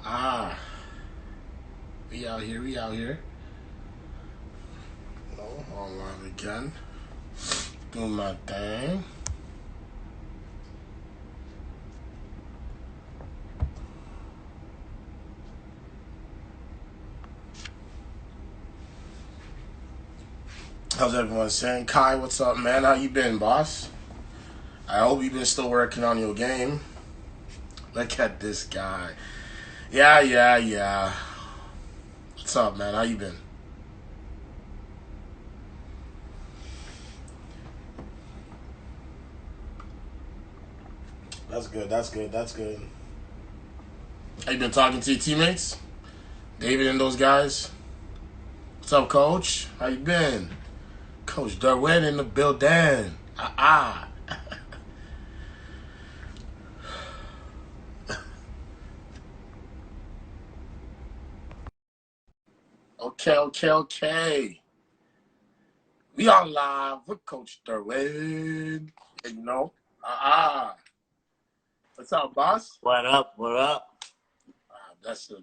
We out here, we out here. No, online again. Doing my thing. How's everyone saying? Kai, what's up, man? How you been, boss? I hope you've been still working on your game. Look at this guy. Yeah. What's up, man? How you been? That's good. Have you been talking to your teammates? David and those guys? What's up, coach? How you been? Coach Derwin in the building. Okay. We are live with Coach Derwin. You know? What's up, boss? What up?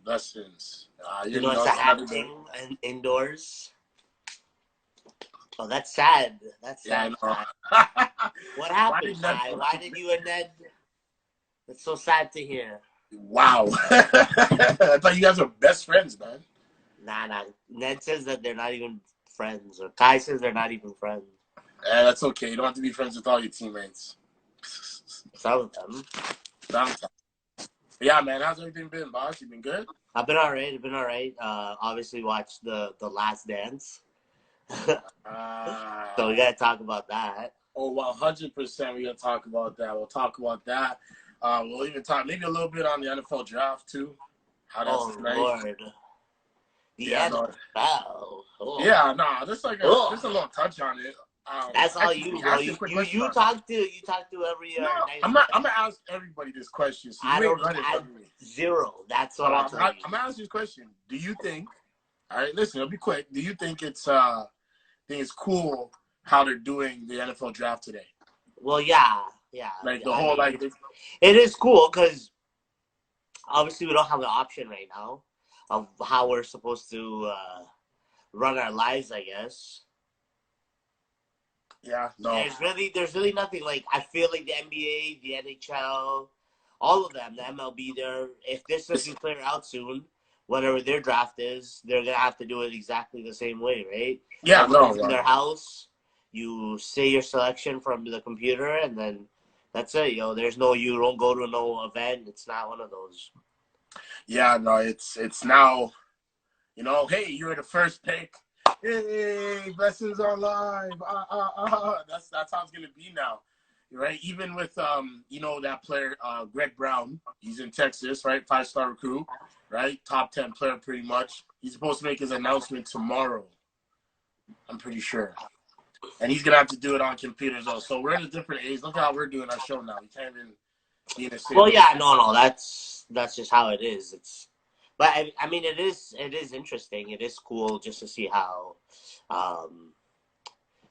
Blessings. You know, it's a happening indoors. Oh, that's sad. Yeah, sad. What happened, Kai? Why did you and Ned? It's so sad to hear. Wow. I thought you guys were best friends, man. Nah. Ned says that they're not even friends, or Kai says they're not even friends. Yeah, that's okay. You don't have to be friends with all your teammates. Some of them. Sometimes. Yeah, man. How's everything been, boss? You been good? I've been all right. Obviously watched the Last Dance. So we gotta talk about that. Oh, 100%. We're gonna talk about that. We'll talk about that. We'll even talk maybe a little bit on the NFL draft too. How that's nice. Lord. The NFL. Oh. Yeah, just a little touch on it. That's all you, bro. You talk to every. I'm gonna ask everybody this question. So I don't. Zero. That's what I'm telling you. I'm gonna ask you this question. Do you think? All right, listen. It'll be quick. Do you think it's cool how they're doing the NFL draft today? Well, yeah. Like it is cool because obviously we don't have an option right now of how we're supposed to run our lives, I guess. Yeah, no. There's really nothing. Like, I feel like the NBA, the NHL, all of them, the MLB, if this doesn't clear out soon, whatever their draft is, they're gonna have to do it exactly the same way, right? Yeah, in their house, you say your selection from the computer, and then that's it. There's no, you don't go to no event. It's not one of those. Yeah, no. It's now. Hey, you're the first pick. Hey, blessings are live. That's how it's gonna be now, right? Even with that player, Greg Brown. He's in Texas, right? 5-star recruit, right? Top 10 player, pretty much. He's supposed to make his announcement tomorrow. I'm pretty sure, and he's gonna have to do it on computers. So we're in a different age. Look how we're doing our show now. We can't even be in the same. Well, yeah, no, that's just how it is. But I mean, it is interesting. It is cool just to see how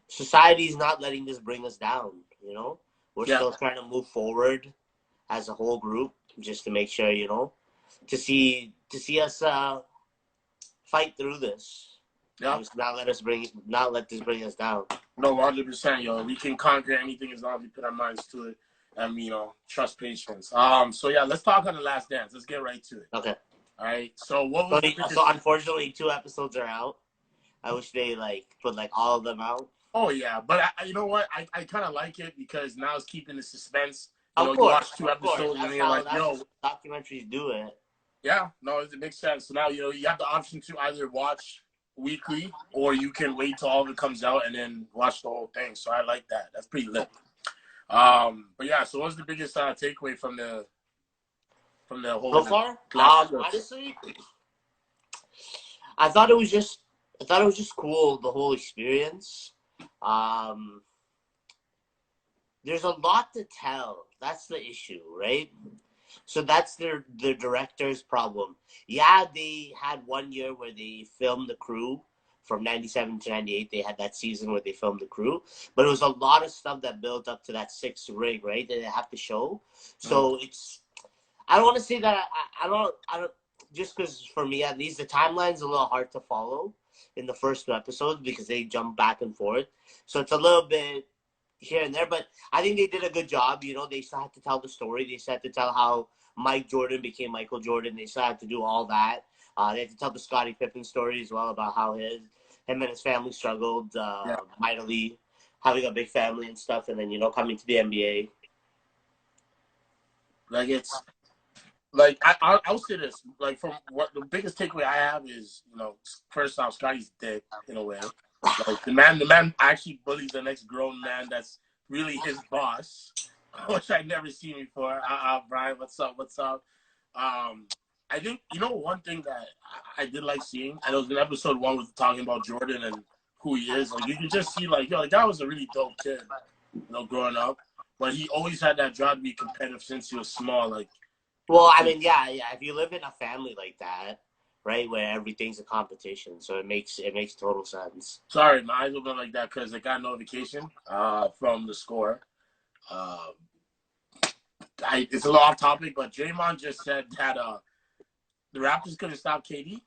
society's not letting this bring us down. We're still trying to move forward as a whole group, just to make sure to see us fight through this. Yeah. Not let this bring us down. No, 100%, We can conquer anything as long as we put our minds to it and trust patience. So yeah, let's talk on the Last Dance. Let's get right to it. Okay. All right. So what was so unfortunately 2 episodes are out. I wish they put all of them out. Oh yeah, but you know what? I kind of like it because now it's keeping the suspense. Of course, you watch 2 episodes and you're like, documentaries do it. Yeah, no, it makes sense. So now you have the option to either watch weekly or you can wait till all of it comes out and then watch the whole thing. So I like that. That's pretty lit. But yeah, so what's the biggest takeaway from the whole so far? Honestly, I thought it was just cool, the whole experience. There's a lot to tell. That's the issue, right? So that's the director's problem. Yeah, they had 1 year where they filmed the crew from 97 to 98. They had that season where they filmed the crew. But it was a lot of stuff that built up to that 6th ring, right, that they have to show. So it's – I don't want to say that I don't just because for me at least the timeline's a little hard to follow in the first 2 episodes because they jump back and forth. So it's a little bit here and there, but I think they did a good job. You know, they still had to tell the story. They still had to tell how Mike Jordan became Michael Jordan. They still had to do all that. They had to tell the Scottie Pippen story as well about how him and his family struggled mightily, having a big family and stuff, and then, you know, coming to the NBA. Like, it's like I'll say this. Like, from what the biggest takeaway I have is, you know, first off, Scotty's dead in a way. Like, the man actually bullies the next grown man that's really his boss, which I'd never seen before. Brian, what's up? What's up? I think, you know, one thing that I did like seeing, and it was in episode 1 was talking about Jordan and who he is. Like, you can just see, like, yo, the guy was a really dope kid, you know, growing up. But he always had that drive to be competitive since he was small. Like, well, I mean, yeah. If you live in a family like that, right, where everything's a competition, so it makes total sense. Sorry, my eyes open like that because I got a notification from the score. It's a little off topic, but Draymond just said that the Raptors couldn't stop KD.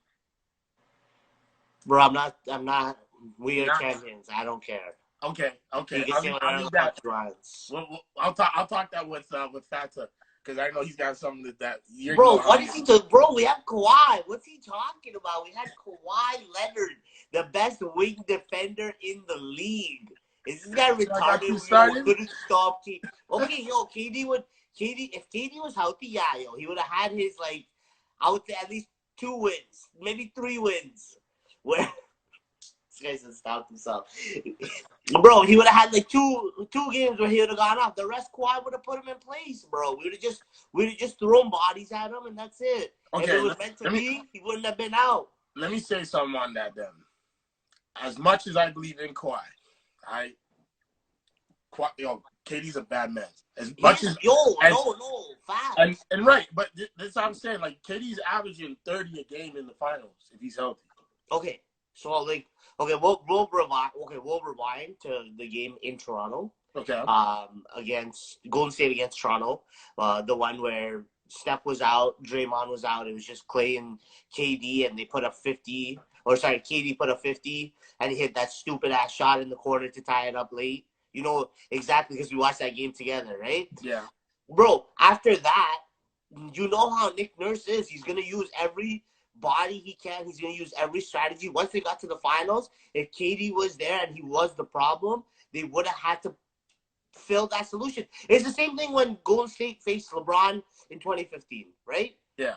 Bro, I'm not. We are champions. I don't care. Okay. You can say I'll leave that. Runs. I'll talk that with Fatah because I know he's got something that you're. Bro, what is he doing? Bro, we have Kawhi. What's he talking about? We had Kawhi Leonard, the best wing defender in the league. Is this guy retarded? We couldn't stop KD. Okay, yo, if KD was healthy, yeah, yo, he would have had his, like, I would say at least 2 wins, maybe 3 wins. Where this guy said stop himself. Bro, he would have had like two games where he would have gone off. The rest, Kawhi would have put him in place, bro. We would have just thrown bodies at him, and that's it. Okay, if it was meant to be, he wouldn't have been out. Let me say something on that then. As much as I believe in Kawhi, KD's a bad man. As much as fast. And right, but this is what I'm saying. Like, KD's averaging 30 a game in the finals if he's healthy. Okay, so like, we'll rewind to the game in Toronto. Okay. Against Golden State against Toronto, the one where Steph was out, Draymond was out. It was just Clay and KD, and they put up 50. Or sorry, KD put up 50, and he hit that stupid ass shot in the corner to tie it up late. You know exactly because we watched that game together, right? Yeah. Bro, after that, you know how Nick Nurse is. He's gonna use every body he can. He's going to use every strategy. Once they got to the finals, if KD was there and he was the problem, they would have had to fill that solution. It's the same thing when Golden State faced LeBron in 2015, right? Yeah.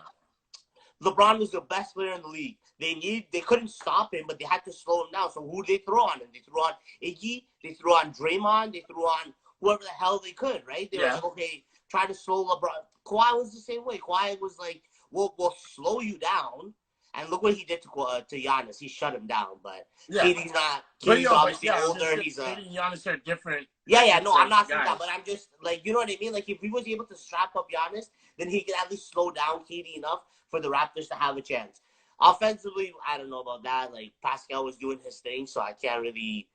LeBron was the best player in the league. They couldn't stop him, but they had to slow him down. So who did they throw on him? They threw on Iggy. They threw on Draymond. They threw on whoever the hell they could, right? They were like, okay, try to slow LeBron. Kawhi was the same way. Kawhi was like, we'll slow you down. And look what he did to Giannis. He shut him down. But KD's not. KD's obviously older. KD and Giannis are different. Yeah. No, I'm not saying that. But I'm just, like, you know what I mean? Like, if he was able to strap up Giannis, then he could at least slow down KD enough for the Raptors to have a chance. Offensively, I don't know about that. Like, Pascal was doing his thing, so I can't really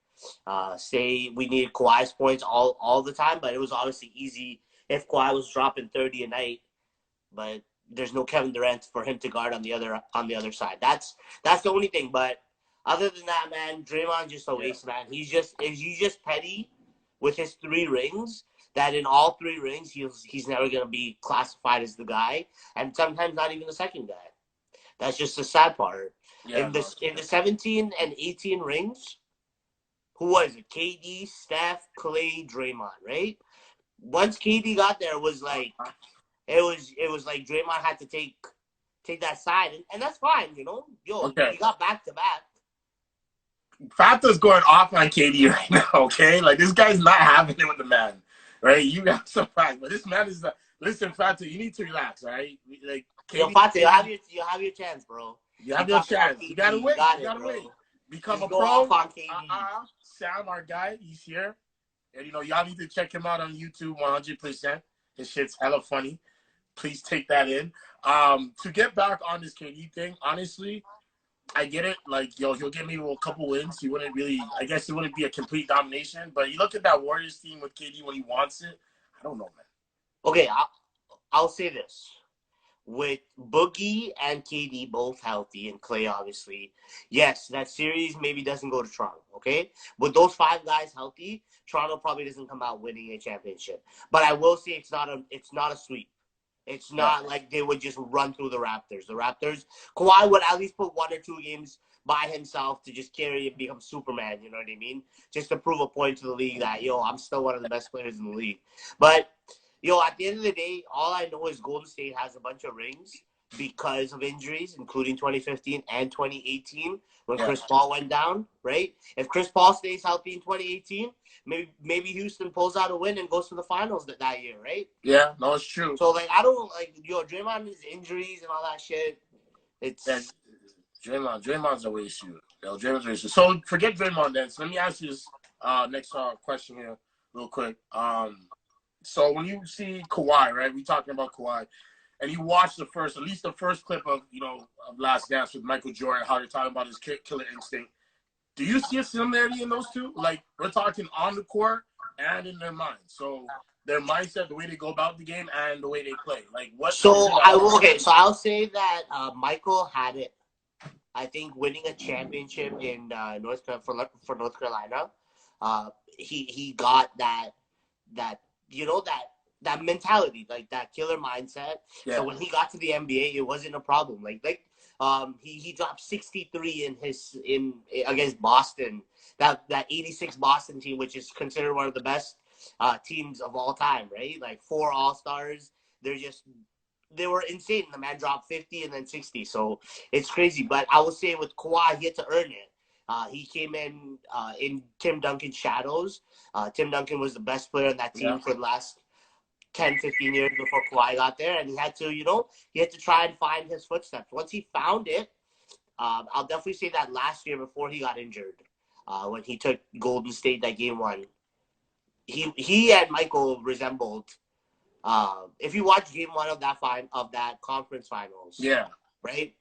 say we needed Kawhi's points all the time. But it was obviously easy if Kawhi was dropping 30 a night. But there's no Kevin Durant for him to guard on the other side. That's the only thing. But other than that, man, Draymond just a waste, man. He's just petty with his 3 rings. That in all 3 rings, he's never gonna be classified as the guy, and sometimes not even the second guy. That's just the sad part. Yeah, in the 17 and 18 rings, who was it? KD, Steph, Clay, Draymond, right? Once KD got there, it was like Draymond had to take that side, and that's fine, you know. He got back to back. Fatah's going off on KD right now, okay? Like, this guy's not having it with the man, right? You got some facts, but this man is listen, Fatah, you need to relax, right? Like, KD, Fatah, you have your chance, bro. You have your chance. You gotta wait. You gotta wait. Become a pro. Sam, our guy, he's here, and y'all need to check him out on YouTube 100%. His shit's hella funny. Please take that in. To get back on this KD thing, honestly, I get it. Like, he'll get me a couple wins. He wouldn't really, I guess it wouldn't be a complete domination. But you look at that Warriors team with KD when he wants it, I don't know, man. Okay, I'll say this. with Boogie and KD both healthy and Clay obviously, yes, that series maybe doesn't go to Toronto, okay? With those 5 guys healthy, Toronto probably doesn't come out winning a championship. But I will say it's not a sweep. It's not like they would just run through the Raptors. The Raptors, Kawhi would at least put 1 or 2 games by himself to just carry and become Superman, you know what I mean? Just to prove a point to the league that, yo, I'm still one of the best players in the league. But yo, at the end of the day, all I know is Golden State has a bunch of rings because of injuries, including 2015 and 2018 when Chris Paul went down, right? If Chris Paul stays healthy in 2018, maybe Houston pulls out a win and goes to the finals that year, right? Yeah, no, it's true. So, like, I don't, like, yo, Draymond's injuries and all that shit, it's... Yeah, Draymond's a waste shooter. Yo, Draymond's a waste shooter. So, forget Draymond then. So, let me ask you this next question here real quick. So when you see Kawhi, right? We talking about Kawhi, and you watch at least the first clip of of Last Dance with Michael Jordan, how they're talking about his killer instinct. Do you see a similarity in those two? Like we're talking on the court and in their mind. So their mindset, the way they go about the game, and the way they play. Like what? So I'll say that Michael had it. I think winning a championship in North Carolina, he got that that mentality, like that killer mindset. Yeah. So when he got to the NBA, it wasn't a problem. He dropped 63 against Boston. That 86 Boston team, which is considered one of the best teams of all time, right? Like 4 All-Stars. They were insane. The man dropped 50 and then 60. So it's crazy. But I would say with Kawhi, he had to earn it. He came in Tim Duncan's shadows. Tim Duncan was the best player on that team for the last 10, 15 years before Kawhi got there. And he had to try and find his footsteps. Once he found it, I'll definitely say that last year before he got injured, when he took Golden State that game 1, he and Michael resembled. If you watch game 1 of that conference finals, right?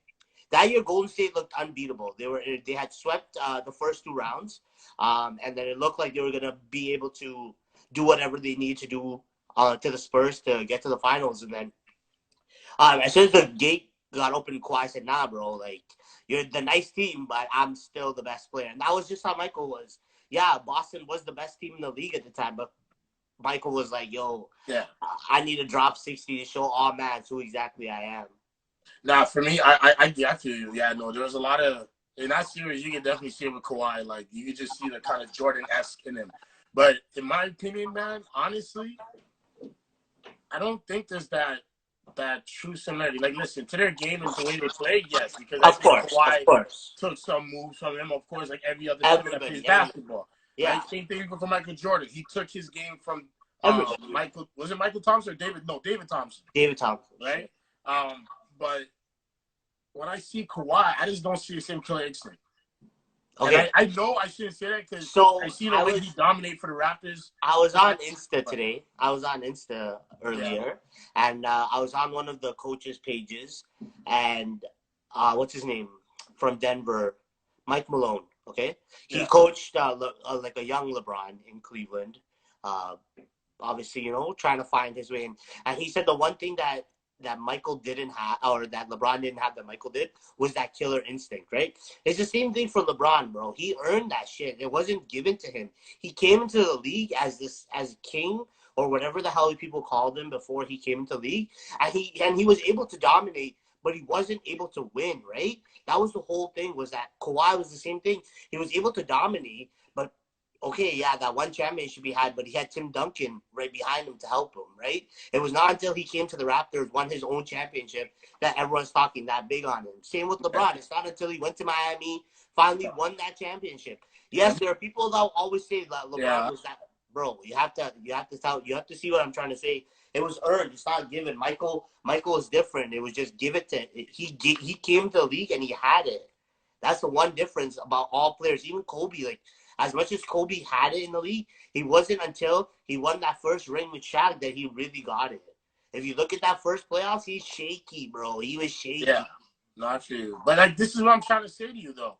That year, Golden State looked unbeatable. They had swept the first 2 rounds, and then it looked like they were gonna be able to do whatever they need to do to the Spurs to get to the finals. And then as soon as the gate got open, Kawhi said, "Nah, bro, like you're the nice team, but I'm still the best player." And that was just how Michael was. Yeah, Boston was the best team in the league at the time, but Michael was like, "Yo, I need to drop 60 to show all mans who exactly I am." Now, for me, I feel you. Yeah, no, there was a lot of in that series. You can definitely see it with Kawhi. Like you can just see the kind of Jordan-esque in him. But in my opinion, man, honestly, I don't think there's that true similarity. Like, listen, to their game and the way they play, yes, because I think Kawhi took some moves from him. Of course, like every other player that plays basketball. Yeah. Right? Same thing for Michael Jordan. He took his game from Michael. Was it Michael Thompson or David? No, David Thompson. David Thompson. Right. But when I see Kawhi, I just don't see the same killer instinct. Okay. I know I shouldn't say that because I see the way he dominate for the Raptors. I was on Insta today. I was on Insta earlier, and I was on one of the coaches' pages, and what's his name from Denver, Mike Malone. Okay, he coached like a young LeBron in Cleveland. Obviously, trying to find his way in, and he said the one thing that Michael didn't have, or that LeBron didn't have that Michael did, was that killer instinct, right? It's the same thing for LeBron, bro. He earned that shit. It wasn't given to him. He came into the league as king, or whatever the hell people called him before he came into the league, and he was able to dominate, but he wasn't able to win, right? That was the whole thing, was that Kawhi was the same thing. He was able to dominate, but that one championship he had, but he had Tim Duncan right behind him to help him, right? It was not until he came to the Raptors, won his own championship, that everyone's talking that big on him. Same with LeBron. It's not until he went to Miami, finally won that championship. Yes, there are people that always say that LeBron was that. Bro, you have to see what I'm trying to say. It was earned. It's not given. Michael is different. It was just give it to he came to the league and he had it. That's the one difference about all players. Even Kobe, like, as much as Kobe had it in the league, he wasn't until he won that first ring with Shaq that he really got it. If you look at that first playoffs, he's shaky, bro. He was shaky. Yeah, not you. But like, this is what I'm trying to say to you, though,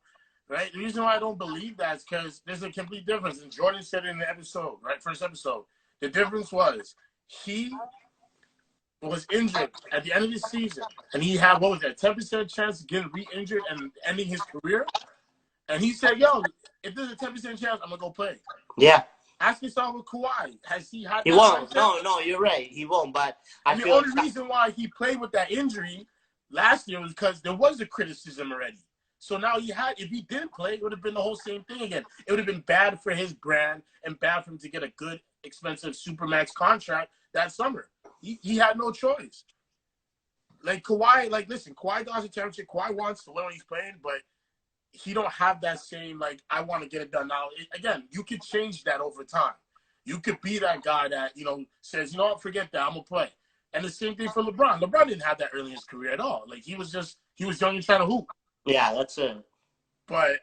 right? The reason why I don't believe that is because there's a complete difference. And Jordan said it in the episode, right? First episode. The difference was he was injured at the end of the season, and he had, what was that, 10% chance of getting re-injured and ending his career, and he said, yo, if there's a 10% chance, I'm going to go play. Yeah. Ask yourself with Kawhi. Has he had He that won't. mindset? No, you're right. He won't. But and the only reason why he played with that injury last year was because there was a criticism already. So now if he didn't play, it would have been the whole same thing again. It would have been bad for his brand and bad for him to get a good, expensive Supermax contract that summer. He had no choice. Like Kawhi, listen, Kawhi got a championship. Kawhi wants to learn he's playing, but he don't have that same, I want to get it done now. Again, you could change that over time. You could be that guy that, says, forget that, I'm going to play. And the same thing for LeBron. LeBron didn't have that early in his career at all. He was young and trying to hoop. Yeah, that's it. But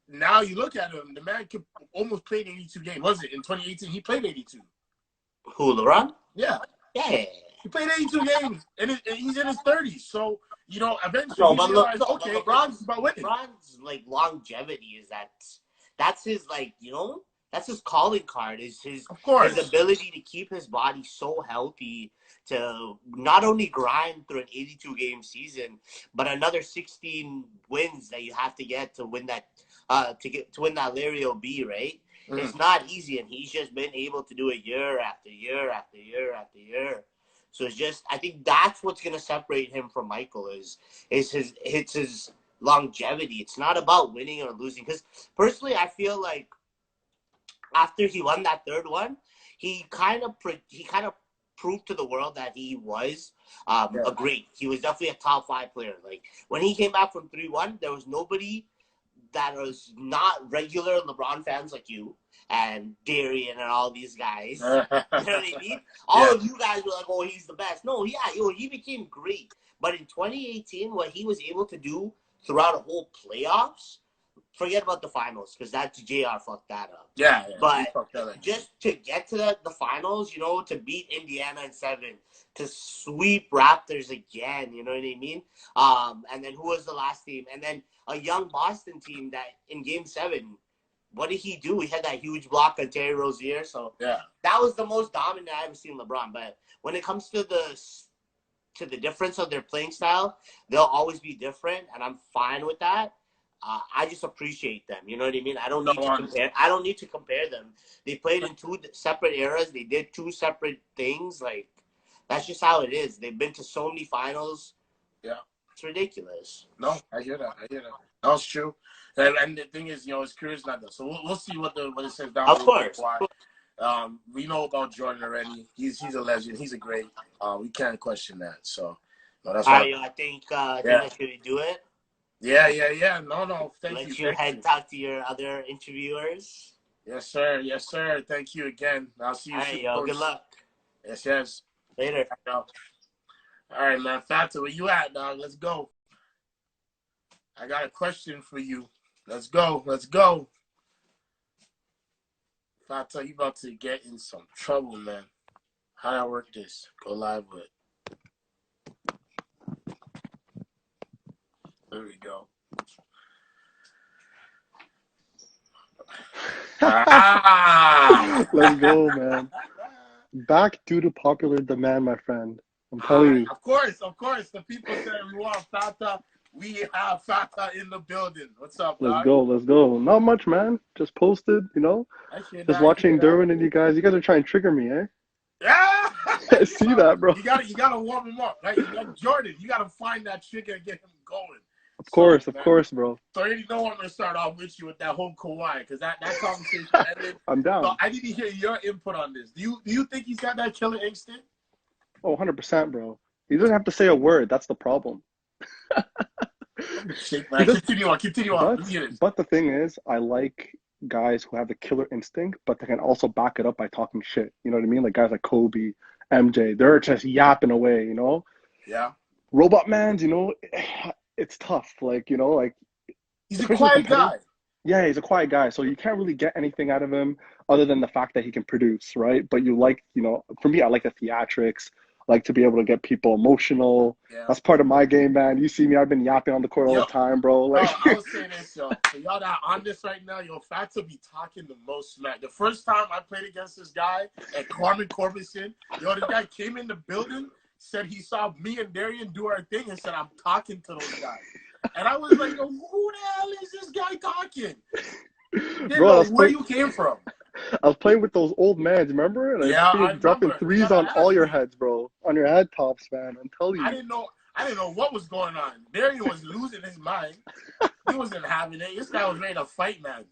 now you look at him, the man could almost played 82 games. Was it? In 2018, he played 82. Who, LeBron? Yeah. Yeah. He played 82 games, and he's in his 30s. So, eventually but LeBron's about winning. LeBron's, longevity is that's his, that's his calling card, is his ability to keep his body so healthy to not only grind through an 82-game season, but another 16 wins that you have to get to win that to win that Larry O.B., right? Mm. It's not easy, and he's just been able to do it year after year after year after year. So it's just, I think that's what's going to separate him from Michael is his longevity. It's not about winning or losing. Because personally, I feel like after he won that third one, he kind of proved to the world that he was a great. He was definitely a top 5 player. When he came back from 3-1, there was nobody that was not regular LeBron fans like you and Darian and all these guys. You know what I mean? All of you guys were like, oh, he's the best. No, he became great. But in 2018, what he was able to do throughout a whole playoffs, forget about the finals, because that's JR fucked that up. Yeah. But just to get to the finals, to beat Indiana in 7, to sweep Raptors again, you know what I mean? And then who was the last team? And then a young Boston team that in Game 7, what did he do? He had that huge block on Terry Rozier. So that was the most dominant I've ever seen LeBron. But when it comes to the difference of their playing style, they'll always be different, and I'm fine with that. I just appreciate them. You know what I mean? I don't need to compare them. They played in 2 separate eras. They did 2 separate things. That's just how it is. They've been to so many finals. Yeah. It's ridiculous. No, I hear that. That's true. And the thing is, his career's not done. So we'll see what it says down the road. Of course. We know about Jordan already. He's a legend. He's a great. We can't question that. So that's why. I think I should do it. Yeah. No. Thank you. Let your head talk to your other interviewers. Yes, sir. Thank you again. I'll see you soon. Good luck. Yes. Later. All right, man. Fatah, where you at, dog? Let's go. I got a question for you. Let's go. Fatah, you about to get in some trouble, man. How do I work this? Go live with. There we go. Let's go, man. Back due to popular demand, my friend. I'm telling you. Of course. The people say we want Fatah. We have Fatah in the building. What's up, dog? Let's go. Not much, man. Just posted, Just watching Derwin and you guys. You guys are trying to trigger me, eh? Yeah. I see that, bro. You gotta warm him up, right? Like Jordan, you gotta find that trigger and get him going. Of course, bro. So I already know I'm gonna start off with you with that whole Kawhi, because that conversation ended. I'm down. So I need to hear your input on this. Do you think he's got that killer instinct? Oh, 100%, bro. He doesn't have to say a word. That's the problem. Continue on. But the thing is, I like guys who have the killer instinct, but they can also back it up by talking shit. You know what I mean? Like guys like Kobe, MJ, they're just yapping away, Yeah. Robot Mans, it's tough. He's a quiet guy. Yeah, he's a quiet guy. So you can't really get anything out of him other than the fact that he can produce, right? But you for me, I like the theatrics. I like to be able to get people emotional. Yeah. That's part of my game, man. You see me, I've been yapping on the court all the time, bro. I was saying this, yo. For y'all that are on this right now, Fatah be talking the most smack. The first time I played against this guy at Carmen Corbison, this guy came in the building said he saw me and Darian do our thing and said, I'm talking to those guys. And I was like, yo, who the hell is this guy talking? Bro, where you came from? I was playing with those old mans, remember? And Yeah, I dropping remember. threes on all your heads, bro. On your head tops, man. I'm telling you. I didn't know what was going on. Darian was losing his mind. He wasn't having it. This guy was ready to fight, man.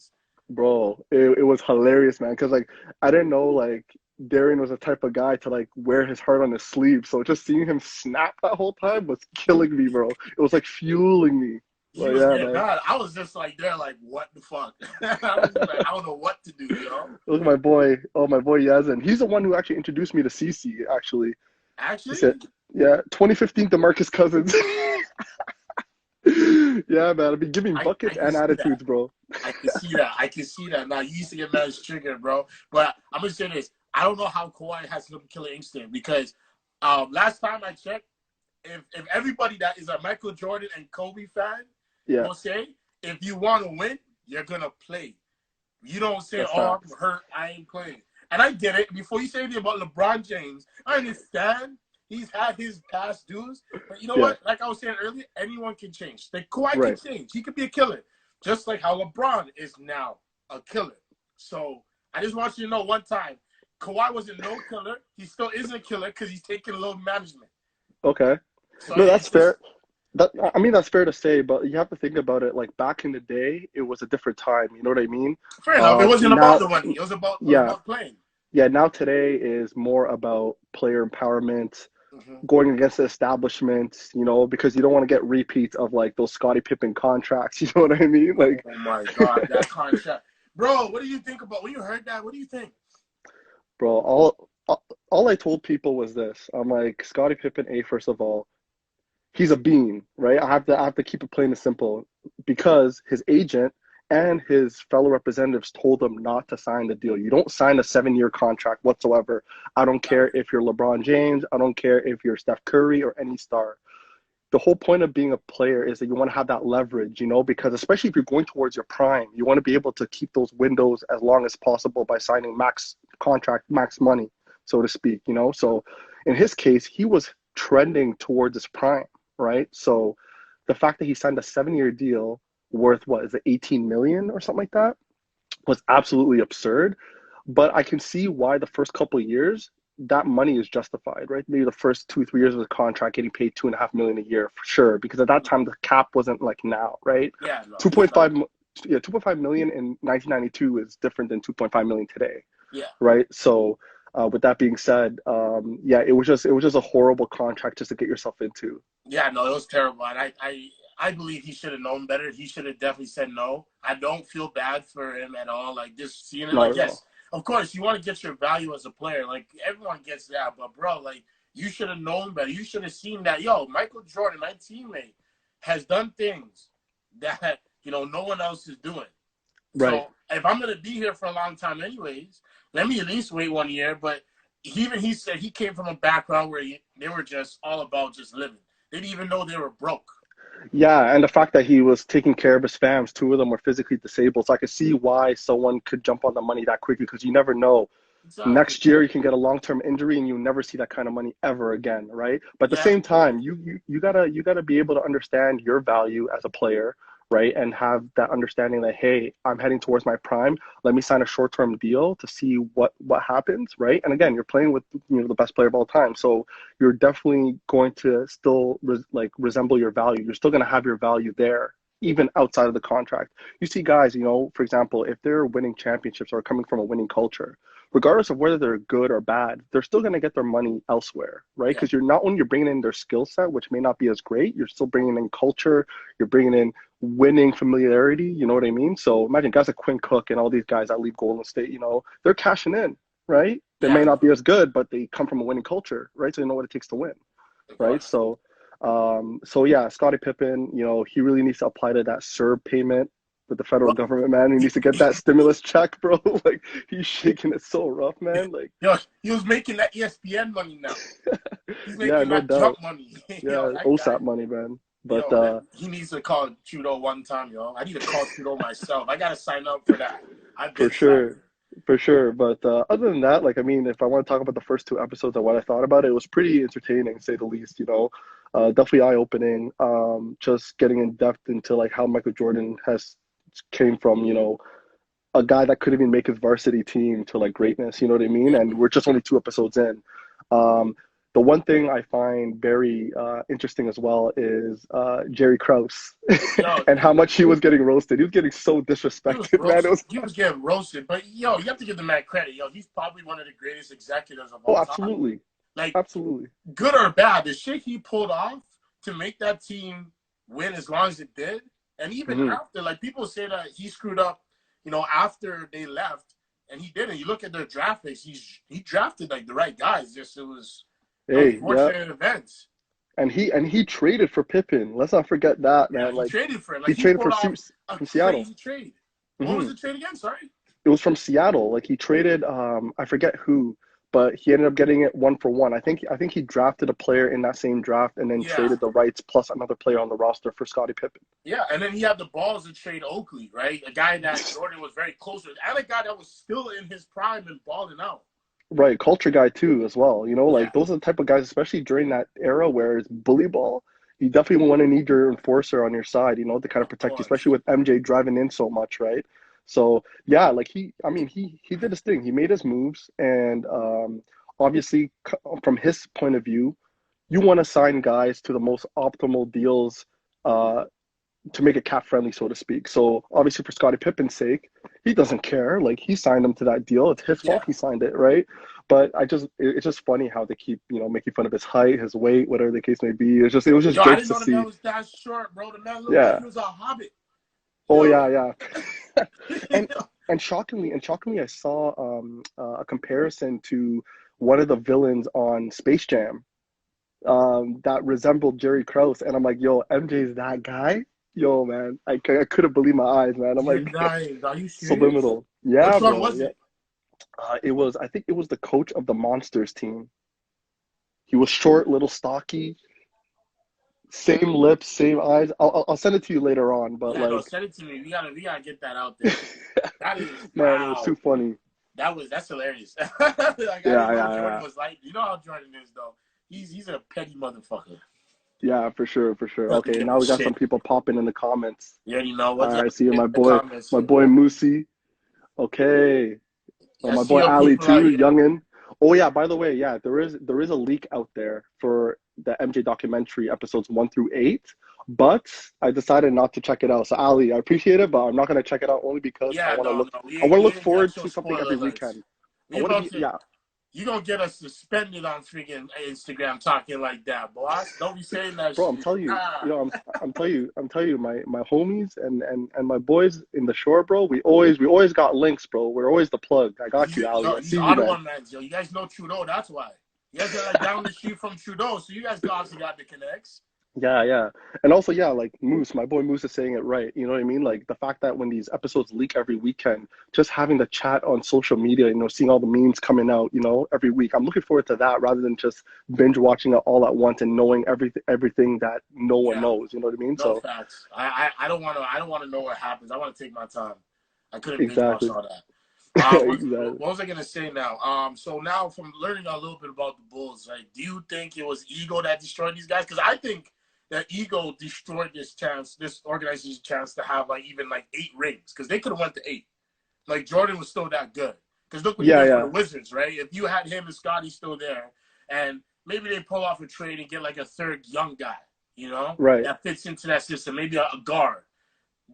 Bro, it was hilarious, man. Because, like, I didn't know, like, Derwin was the type of guy to, like, wear his heart on his sleeve. So just seeing him snap that whole time was killing me, bro. It was, like, fueling me. He was getting mad. I was just like there, like, what the fuck? I was like, I don't know what to do, you know? Look at my boy. Oh, my boy Yazin. He's the one who actually introduced me to CC, actually. Actually? Yeah, 2015 DeMarcus Cousins. Yeah, man. I've been giving buckets and attitudes, that. bro. I can see that. Now, you used to get mad triggered, bro. But I'm going to say this. I don't know how Kawhi has some killer instinct because last time I checked, if everybody that is a Michael Jordan and Kobe fan will say, if you want to win, you're going to play. You don't say, I'm hurt, I ain't playing. And I get it. Before you say anything about LeBron James, I understand. He's had his past dues. But you know what? Like I was saying earlier, anyone can change. Like Kawhi can change. He could be a killer. Just like how LeBron is now a killer. So I just want you to know one time, Kawhi wasn't no killer. He still isn't a killer because he's taking a little management. Okay. So no, that's fair. I mean, that's fair to say, but you have to think about it. Like back in the day, it was a different time. You know what I mean? Fair enough. It wasn't about the money. It was about playing. Yeah, now today is more about player empowerment, going against the establishment, you know, because you don't want to get repeats of like those Scottie Pippen contracts. You know what I mean? Like, oh my God, that contract, bro. What do you think about when you heard that? What do you think, bro? All I told people was this. I'm like, Scottie Pippen, first of all, he's a bean, right? I have to keep it plain and simple because his agent and his fellow representatives told him not to sign the deal. You don't sign a 7-year contract whatsoever. I don't care if you're LeBron James. I don't care if you're Steph Curry or any star. The whole point of being a player is that you want to have that leverage, you know, because especially if you're going towards your prime, you want to be able to keep those windows as long as possible by signing max contract, max money, so to speak, you know. So in his case, he was trending towards his prime, right? So the fact that he signed a 7-year deal worth what is it, 18 million or something like that, was absolutely absurd. But I can see why the first couple of years that money is justified, right? Maybe the first 2-3 years of the contract getting paid $2.5 million a year for sure, because at that time the cap wasn't like now, right? Yeah, no, 2.5 million in 1992 is different than 2.5 million today. Yeah. Right. So with that being said, it was just a horrible contract just to get yourself into. Yeah, no, it was terrible. And I believe he should have known better. He should have definitely said no. I don't feel bad for him at all. Like, just seeing it, like, yes, of course, you want to get your value as a player. Like, everyone gets that. But, bro, like, you should have known better. You should have seen that, yo, Michael Jordan, my teammate, has done things that, you know, no one else is doing. Right. So, if I'm going to be here for a long time anyways, let me at least wait 1 year. But even he said he came from a background where they were just all about just living. They didn't even know they were broke. Yeah, and the fact that he was taking care of his fams, 2 of them were physically disabled. So I could see why someone could jump on the money that quickly, because you never know. Exactly. Next year you can get a long-term injury and you never see that kind of money ever again, right? But at the same time, you gotta be able to understand your value as a player, right? And have that understanding that, hey, I'm heading towards my prime. Let me sign a short-term deal to see what happens, right? And again, you're playing with, you know, the best player of all time, so you're definitely going to still resemble your value. You're still going to have your value there, even outside of the contract. You see guys, you know, for example, if they're winning championships or coming from a winning culture, regardless of whether they're good or bad, they're still going to get their money elsewhere, right? Because you're not only bringing in their skill set, which may not be as great, you're still bringing in culture, you're bringing in winning familiarity, you know what I mean? So imagine guys like Quinn Cook and all these guys that leave Golden State, you know, they're cashing in, right? They may not be as good, but they come from a winning culture, right? So they know what it takes to win, right? So yeah, Scottie Pippen, you know, he really needs to apply to that CERB payment with the federal government, man. He needs to get that stimulus check, bro. Like, he's shaking it so rough, man. Like, yo, he was making that ESPN money now. He's making that jump money. Yo, OSAP money, man. But man, he needs to call Trudeau one time, yo. I need to call Trudeau myself. I gotta sign up for that. For sure. For sure. But other than that, like, I mean, if I want to talk about the first two episodes and what I thought about it, it was pretty entertaining, to say the least, you know. Definitely eye-opening. Just getting in depth into like how Michael Jordan has came from, you know, a guy that couldn't even make his varsity team to like greatness, you know what I mean? And we're just only two episodes in. Um, the one thing I find very interesting as well is Jerry Krause Yo, and how much he was getting roasted. He was getting so he was disrespected, man. It roasted. was He was getting roasted. But yo, you have to give the man credit. Yo, he's probably one of the greatest executives of oh, all time. absolutely, Like, absolutely. good or bad, the shit he pulled off to make that team win as long as it did, and even Hmm. after, like people say that he screwed up, you know, after they left, and he didn't. You look at their draft picks; he drafted like the right guys. Just it was Hey, yeah, unfortunate events. and he traded for Pippen. Let's not forget that, Yeah, man. he Like traded for him. he Like he traded pulled off a from Seattle. crazy trade. What was Hmm. the trade again? Sorry. It was from Seattle. Like he traded, I forget who, but he ended up getting it 1-for-1. I think he drafted a player in that same draft and then Yeah, traded the rights plus another player on the roster for Scottie Pippen. yeah, and then he had the balls to trade Oakley, right? A guy that Jordan was very close with, and a guy that was still in his prime and balling out. Right, culture guy too as well. You know, Yeah, like those are the type of guys, especially during that era where it's bully ball. You definitely want to need your enforcer on your side, you know, to kind of of protect you, especially course. with MJ driving in so much, right? So yeah, like I mean, he did his thing. He made his moves, and obviously, from his point of view, you want to sign guys to the most optimal deals, uh, to make it cap friendly, so to speak. So obviously, for Scottie Pippen's sake, he doesn't care. Like he signed him to that deal. It's his fault Yeah. he signed it, right? But it's just funny how they keep, you know, making fun of his height, his weight, whatever the case may be. It was just Yo, I jokes didn't to know the man see. was that short, bro. The man looked like Yeah. he was a hobbit. Oh Yo. yeah, yeah. and shockingly, I saw a comparison to one of the villains on Space Jam, that resembled Jerry Krause, and I'm like, yo, MJ's that guy. Yo, man, I couldn't believe my eyes, man. I'm You're like, dying. Are you serious? subliminal. Yeah, Which one bro. was Yeah. it? I think it was the coach of the Monsters team. He was short, little stocky, same lips, same eyes. I'll send it to you later on, but Yeah, no, like, send it to me. We gotta get that out there. That is man, it was too wow. funny. That's hilarious. Like I didn't Yeah, know yeah, Jordan yeah. was like. You know how Jordan is though. He's a petty motherfucker. Yeah, for sure, for sure. Doesn't Okay, give now a we got some shit. people popping in the comments. You already know All what you right, see you, in my the boy, comments. my boy Moosey. Okay. Yeah, My see boy your Ali people out too, here. youngin. Oh yeah, by the way, yeah, there is a leak out there for the MJ documentary episodes 1-8, but I decided not to check it out. So Ali, I appreciate it, but I'm not gonna check it out only because Yeah, no, no, I wanna we look ain't got forward your to something spoiler every alerts. weekend. I We wanna about be to yeah. You gonna get us suspended on freaking Instagram talking like that, boss. Don't be saying that Bro, I'm shit. telling you, Nah. you know, I'm telling you, my homies and my boys in the shore, bro, we always got links, bro. We're always the plug. I got you, Ali. Yo, I these see you, man. Ottawa mans, yo. You guys know Trudeau, that's why. You guys are like down the street from Trudeau, so you guys obviously got the connects. Yeah, yeah. And also, yeah, like Moose, my boy Moose is saying it right. You know what I mean? Like the fact that when these episodes leak every weekend, just having the chat on social media, you know, seeing all the memes coming out, you know, every week. I'm looking forward to that rather than just binge watching it all at once and knowing everything that no one Yeah, knows. You know what I mean? no So facts. I don't wanna know what happens. I wanna take my time. I couldn't binge watch exactly. all that. What Exactly. was I gonna say now? So now from learning a little bit about the Bulls, like, do you think it was ego that destroyed these guys? Because I think that ego destroyed this organization's chance to have like even like 8 rings, because they could have went to 8. Like Jordan was still that good. Because look what he Yeah, did for the yeah. Wizards, right? If you had him and Scotty still there, and maybe they pull off a trade and get like a third young guy, Right. that fits into that system, maybe a guard.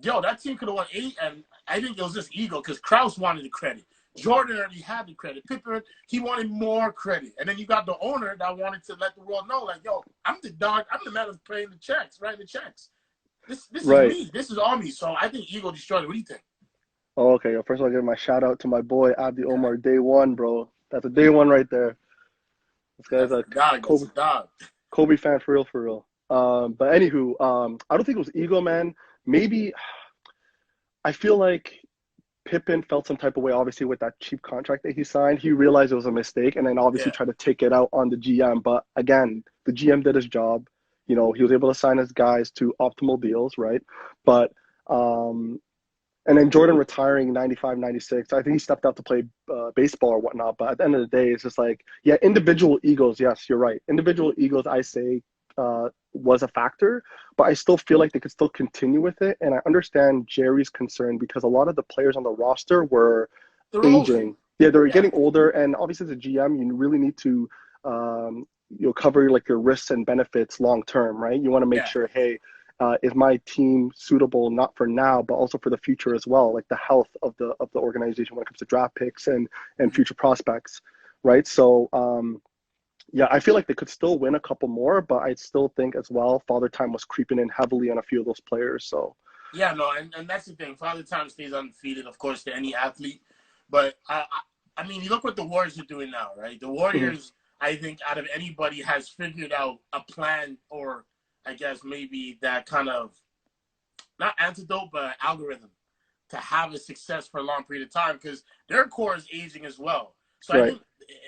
Yo, that team could have won 8, and I think it was just ego because Krause wanted the credit. Jordan already had the credit. Pippen, he wanted more credit. And then you got the owner that wanted to let the world know, like, yo, I'm the dog. I'm the man who's paying the checks, writing the checks. This is Right. me. This is all me. So I think ego destroyed it. What do you think? Oh, okay. Well, first of all, I give my shout out to my boy Abdi Omar, day one, bro. That's a day one right there. This guy's That's a the dog. That's Kobe the dog. Kobe fan for real, for real. But anywho, I don't think it was ego, man. Maybe I feel like Pippen felt some type of way, obviously, with that cheap contract that he signed. He realized it was a mistake and then obviously Yeah. tried to take it out on the GM. But again, the GM did his job. You know, he was able to sign his guys to optimal deals, right? But And then Jordan retiring 95, 96. I think he stepped out to play baseball or whatnot. But at the end of the day, it's just like, yeah, individual egos. Yes, you're right. Individual egos, I say, was a factor. But I still feel like they could still continue with it. And I understand Jerry's concern because a lot of the players on the roster were They're older. aging. Yeah, they're Yeah. getting older. And obviously, as a GM, you really need to cover like your risks and benefits long term, right? You want to make sure, hey, is my team suitable not for now, but also for the future as well, like the health of the organization when it comes to draft picks and future prospects, right? So yeah, I feel like they could still win a couple more, but I still think as well Father Time was creeping in heavily on a few of those players. So yeah, no, and that's the thing. Father Time stays undefeated, of course, to any athlete. But I mean, you look what the Warriors are doing now, right? The Warriors, I think, out of anybody, has figured out a plan, or I guess maybe that kind of, not antidote, but algorithm to have a success for a long period of time, because their core is aging as well. So I think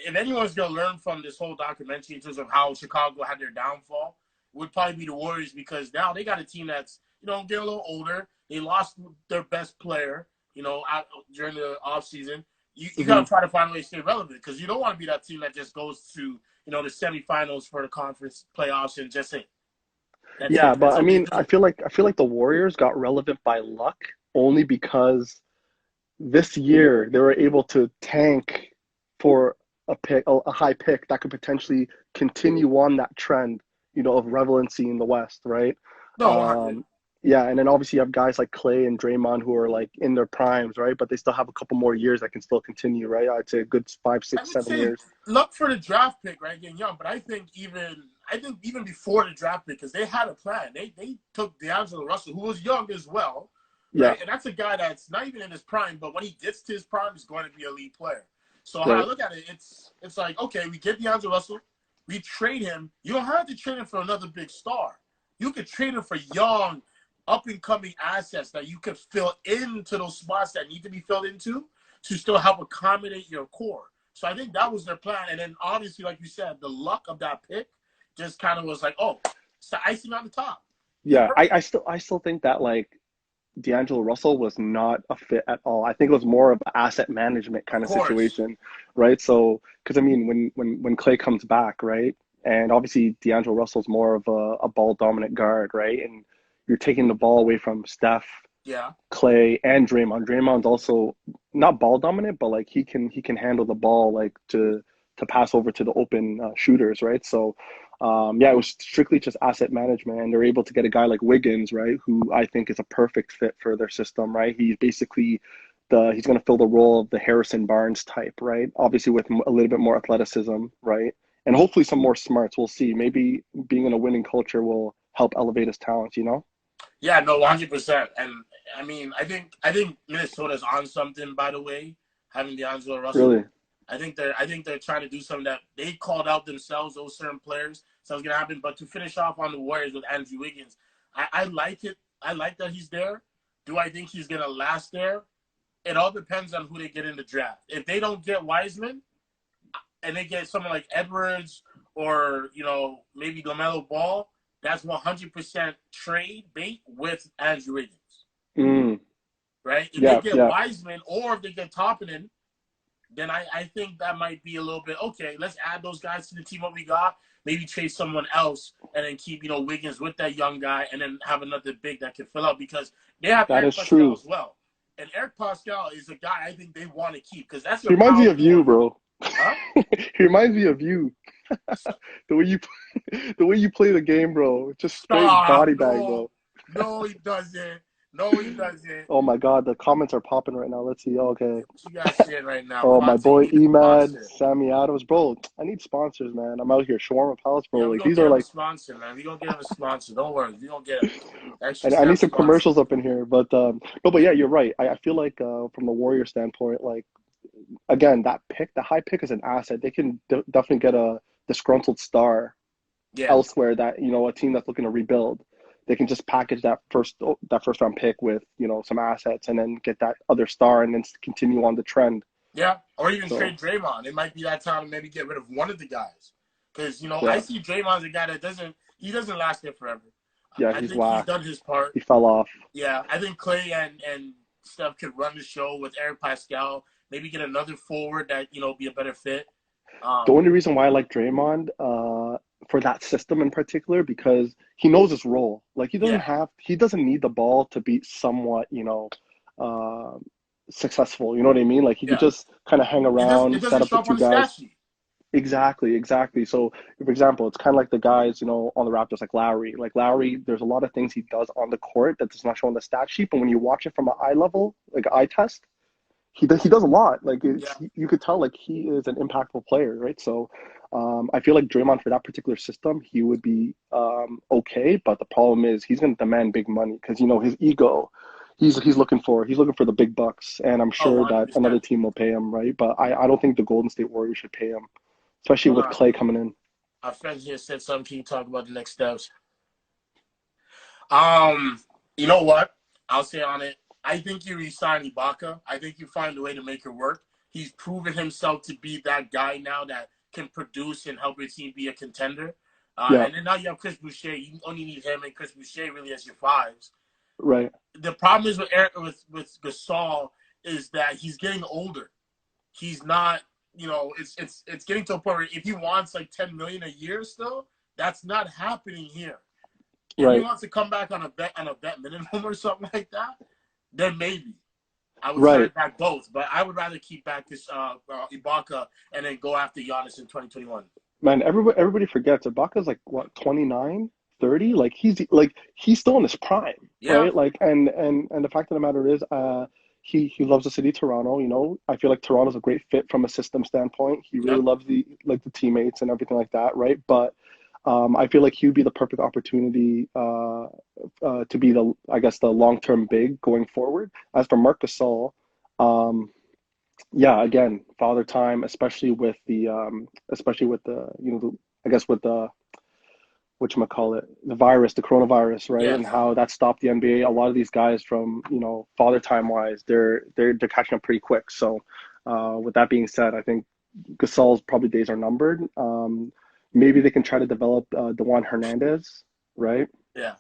if anyone's going to learn from this whole documentary in terms of how Chicago had their downfall, it would probably be the Warriors, because now they got a team that's, getting a little older. They lost their best player, during the offseason. You got to try to find a way to stay relevant, because you don't want to be that team that just goes to, the semifinals for the conference playoffs and just say, yeah, but I mean, I feel like the Warriors got relevant by luck only because this year they were able to tank for a high pick that could potentially continue on that trend, of relevancy in the West, right? No, yeah, and then obviously you have guys like Clay and Draymond who are like in their primes, right? But they still have a couple more years that can still continue, right? I'd say a good 5, 6, 7 years. Look for the draft pick, right? Getting young, but I think even before the draft pick, because they had a plan. They took D'Angelo Russell, who was young as well, right? And that's a guy that's not even in his prime, but when he gets to his prime, he's going to be a lead player. So how I look at it, it's like, okay, we get D'Angelo Russell, we trade him. You don't have to trade him for another big star. You could trade him for young, up-and-coming assets that you could fill into those spots that need to be filled into to still help accommodate your core. So I think that was their plan. And then obviously, like you said, the luck of that pick just kind of was like, oh, it's the icing on the top. Yeah, I still think that like D'Angelo Russell was not a fit at all. I think it was more of an asset management kind of situation, right? So, because I mean, when Clay comes back, right, and obviously D'Angelo Russell's more of a ball dominant guard, right, and you're taking the ball away from Steph, Clay, and Draymond. Draymond's also not ball dominant, but like he can handle the ball like to pass over to the open shooters, right? So. Yeah, it was strictly just asset management, and they're able to get a guy like Wiggins, right, who I think is a perfect fit for their system, right? He's basically he's going to fill the role of the Harrison Barnes type, right? Obviously with a little bit more athleticism, right? And hopefully some more smarts. We'll see. Maybe being in a winning culture will help elevate his talents, Yeah, no, 100%. And I mean, I think Minnesota's on something, by the way, having D'Angelo Russell. Really? I think they're trying to do something that they called out themselves, those certain players. So it's gonna happen. But to finish off on the Warriors with Andrew Wiggins, I like it. I like that he's there. Do I think he's gonna last there? It all depends on who they get in the draft. If they don't get Wiseman and they get someone like Edwards or maybe LaMelo Ball, that's 100% trade bait with Andrew Wiggins. Right? If they get Wiseman or if they get Toppinen, then I think that might be a little bit, okay, let's add those guys to the team what we got, maybe trade someone else, and then keep, Wiggins with that young guy, and then have another big that can fill out, because they have Eric Pascal as well. And Eric Pascal is a guy I think they want to keep, because that's your He reminds me of you, bro. Huh? He reminds me of you. the way you play the game, bro. Just straight body bag, bro. No, he doesn't. No, he doesn't. Oh my God, the comments are popping right now. Let's see. Okay. What you guys saying right now? Oh, my boy Emad, Sammy Adams, bro. I need sponsors, man. I'm out here shawarma palace, bro. Like these are like sponsor, man. We gonna get him a sponsor. Don't worry, we gonna get him. I need some commercials up in here, but no, but yeah, you're right. I feel like from the Warrior standpoint, like again, that pick, the high pick is an asset. They can definitely get a disgruntled star elsewhere. That a team that's looking to rebuild. They can just package that first round pick with some assets, and then get that other star, and then continue on the trend. Yeah, or even trade Draymond. It might be that time to maybe get rid of one of the guys, because I see Draymond as a guy that doesn't last there forever. Yeah, I think he's done his part. He fell off. Yeah, I think Clay and Steph could run the show with Eric Pascal. Maybe get another forward that be a better fit. The only reason why I like Draymond, for that system in particular, because he knows his role. Like he doesn't need the ball to be somewhat, successful. You know what I mean? Like he could just kind of hang It around, set doesn't up show the up on two the stat guys. sheet. Exactly. So, for example, it's kind of like the guys, on the Raptors, like Lowry. Like Lowry, there's a lot of things he does on the court that does not show on the stat sheet, but when you watch it from an eye level, like an eye test, he does a lot. Like you could tell like he is an impactful player, right? So, I feel like Draymond for that particular system, he would be okay, but the problem is he's going to demand big money because his ego. He's looking for the big bucks, and I'm sure that 100%. another team will pay him, right? But I don't think the Golden State Warriors should pay him, especially Hold with on. Clay coming in. Our friend here said something. Can you talk about the next steps? You know what? I'll say on it. I think you resign Ibaka. I think you find a way to make it work. He's proven himself to be that guy now that can produce and help your team be a contender. And then now you have Chris Boucher. You only need him and Chris Boucher really as your fives. Right. The problem is with Gasol is that he's getting older. He's not. It's getting to a point where if he wants like $10 million a year still, that's not happening here. If he wants to come back on a bet minimum or something like that, then maybe I would sign back both. But I would rather keep back this Ibaka and then go after Giannis in 2021. Man, everybody forgets Ibaka's like what, 29, 30? Like he's still in his prime, right? Like and the fact of the matter is, he loves the city of Toronto. I feel like Toronto's a great fit from a system standpoint. He really loves the teammates and everything like that, right? But I feel like he would be the perfect opportunity to be the long-term big going forward. As for Marc Gasol, again, father time, especially with the whatchamacallit, the virus, the coronavirus, right? And how that stopped the NBA. A lot of these guys from, father time wise, they're catching up pretty quick. So with that being said, I think Gasol's probably days are numbered. Maybe they can try to develop DeJuan Hernandez, right? Yeah.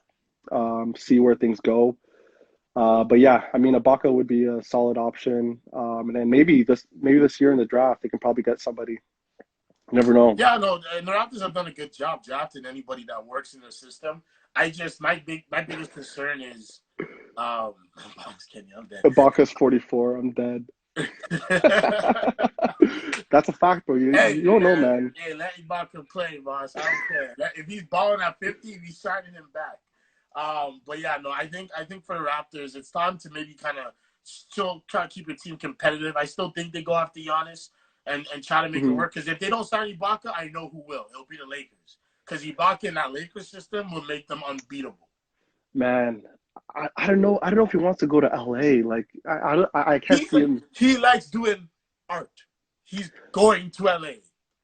See where things go. But yeah, I mean, Ibaka would be a solid option. And then maybe this year in the draft, they can probably get somebody. You never know. Yeah, no, and the Raptors have done a good job drafting anybody that works in their system. My biggest concern is I'm dead. Ibaka's 44. I'm dead. That's a fact, bro. You don't know, man. Hey, let Ibaka play, boss. I don't care. If he's balling at 50, he's signing him back. But yeah, no, I think for the Raptors, it's time to maybe kind of still try to keep your team competitive. I still think they go after Giannis and try to make it work. Because if they don't sign Ibaka, I know who will. It'll be the Lakers. Because Ibaka in that Lakers system will make them unbeatable. Man, I don't know. I don't know if he wants to go to LA. Like I can't see him. He likes doing art. He's going to LA.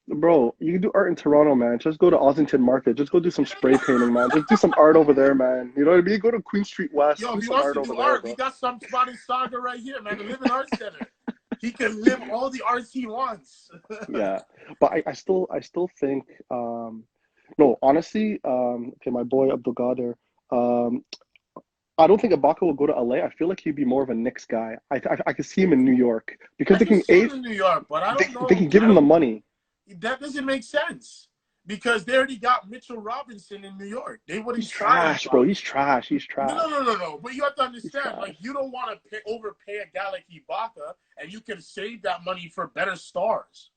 Bro, you can do art in Toronto, man. Just go to Ossington Market. Just go do some spray painting, man. Just do some art over there, man. You know what I mean? Go to Queen Street West. Yo, do if he some wants art to over do there, art, bro. we got some spot in Saga right here, man. The Living Arts Center. He can live all the arts he wants. Yeah, but I still think no, honestly, okay, my boy Abdul Gader, I don't think Ibaka will go to LA. I feel like he'd be more of a Knicks guy. I could see him in New York because I can see him in New York, but I don't know. They can give him the money. That doesn't make sense because they already got Mitchell Robinson in New York. They wouldn't. He's trash, bro. He's trash. No. But you have to understand, like, you don't want to overpay a guy like Ibaka, and you can save that money for better stars.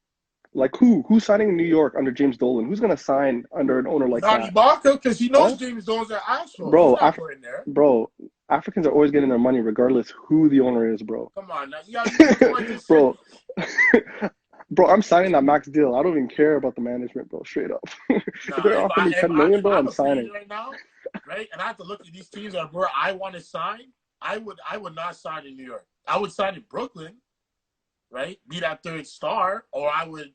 Like who's signing in New York under James Dolan? Who's gonna sign under an owner like that? Not Ibaka, because he knows James Dolan's an asshole. Bro, He's not going there. Bro, Africans are always getting their money regardless who the owner is, bro. Come on, now. Yeah, bro. Bro, I'm signing that max deal. I don't even care about the management, bro. Straight up. If they're offering me $10 million, bro, I'm signing. Right now, right? And I have to look at these teams where I want to sign. I would not sign in New York. I would sign in Brooklyn, right? Be that third star, or I would